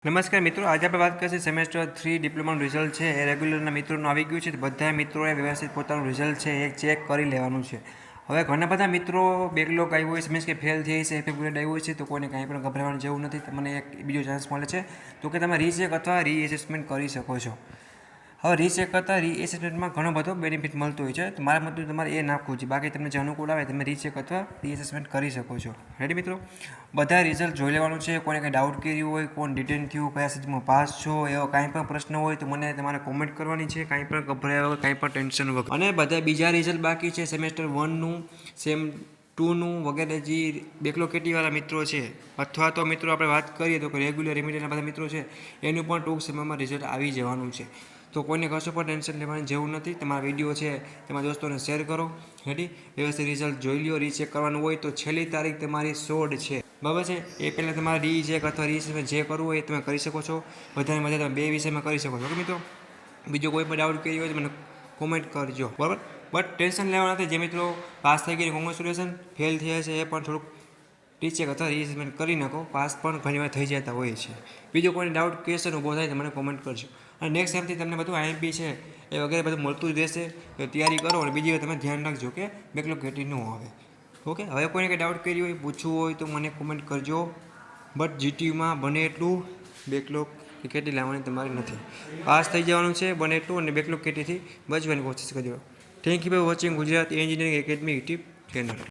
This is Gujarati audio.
નમસ્કાર મિત્રો, આજે આપણે વાત કરીશું સેમેસ્ટર 3 ડિપ્લોમાનું રિઝલ્ટ છે એ રેગ્યુલરના મિત્રોનું આવી ગયું છે. બધા મિત્રોએ વ્યવસ્થિત પોતાનું રિઝલ્ટ છે એ ચેક કરી લેવાનું છે. હવે ઘણા બધા મિત્રો બેકલોગ આવ્યો હોય છે, મીન્સ કે ફેલ થઈ છે, એફએ ગ્રેડ આવ્યો છે, તો કોઈને કાંઈ પણ ગભરાવાનું જેવું નથી. તમને એક બીજો ચાન્સ મળે છે તો કે તમે રીચેક અથવા રીએસેસમેન્ટ કરી શકો છો. હવે રીચેક કરતાં રીએસેસમેન્ટમાં ઘણો બધો બેનિફિટ મળતો હોય છે, તો મારા મતે તમારે એ નાખવું છે. બાકી તમને જે અનુકૂળ આવે તમે રીચેક અથવા રીએસેસમેન્ટ કરી શકો છો. રેડી મિત્રો, બધા રિઝલ્ટ જોઈ લેવાનું છે. કોઈને કંઈ ડાઉટ કર્યું હોય, કોણ ડિટેન થયું, કયા સબ્જેક્ટમાં પાસ છો, એવો કાંઈ પણ પ્રશ્ન હોય તો મને તમારે કોમેન્ટ કરવાની છે. કાંઈ પણ ગભરાયા વગર, કાંઈ પણ ટેન્શન વગર. અને બધા બીજા રિઝલ્ટ બાકી છે સેમેસ્ટર 1નું, સેમ 2નું વગેરે જે બેકલોગ કેટીવાળા મિત્રો છે, અથવા તો મિત્રો આપણે વાત કરીએ તો કે રેગ્યુલર રિમિડિયલના બધા મિત્રો છે એનું પણ ટૂંક સમયમાં રિઝલ્ટ આવી જવાનું છે. તો કોઈને કશું પણ ટેન્શન લેવાની જેવું નથી. તમારા વિડીયો છે તમારા દોસ્તોને શેર કરો. રેડી, વ્યવસ્થિત રિઝલ્ટ જોઈ લો. રીચેક કરવાનું હોય તો છેલ્લી તારીખ તમારી 16 છે, બરાબર છે. એ પહેલાં તમારે રીચેક અથવા રીએસેસમેન્ટ જે કરવું હોય એ તમે કરી શકો છો. વધારે તમે 2 વિષયમાં કરી શકો છો. ઓકે મિત્રો, બીજો કોઈ પણ ડાઉટ કર્યો હોય તો મને કોમેન્ટ કરજો, બરાબર. બટ ટેન્શન લેવા નથી. જે મિત્રો પાસ થઈ ગઈ કોંગ્રેચ્યુલેશન, ફેલ થયા છે એ પણ થોડુંક રીચેક અથવા રીએસેસમેન્ટ કરી નાખો. પાસ પણ ઘણીવાર થઈ જતા હોય છે. બીજો કોઈ ડાઉટ ક્વેશ્ચન ઊભો થાય તો મને કોમેન્ટ કરજો. અને નેક્સ્ટ ટાઈમથી તમને બધું આઈએમપી છે એ વગેરે બધું મળતું જ રહેશે, તો તૈયારી કરો. અને બીજી વાર તમે ધ્યાન રાખજો કે બેકલોગ ઘટી ન આવે. ઓકે, હવે કોઈને કંઈ ડાઉટ કરી હોય, પૂછવું હોય તો મને કોમેન્ટ કરજો. બટ જીટીયુમાં બને એટલું બેકલોગ કેટી લાવવાની તમારી નથી. પાસ થઈ જવાનું છે બને એટલું, અને બેકલોગ કેટીથી બચવાની કોશિશ કરજો. Thank you for watching Gujarat engineering academy YouTube channel.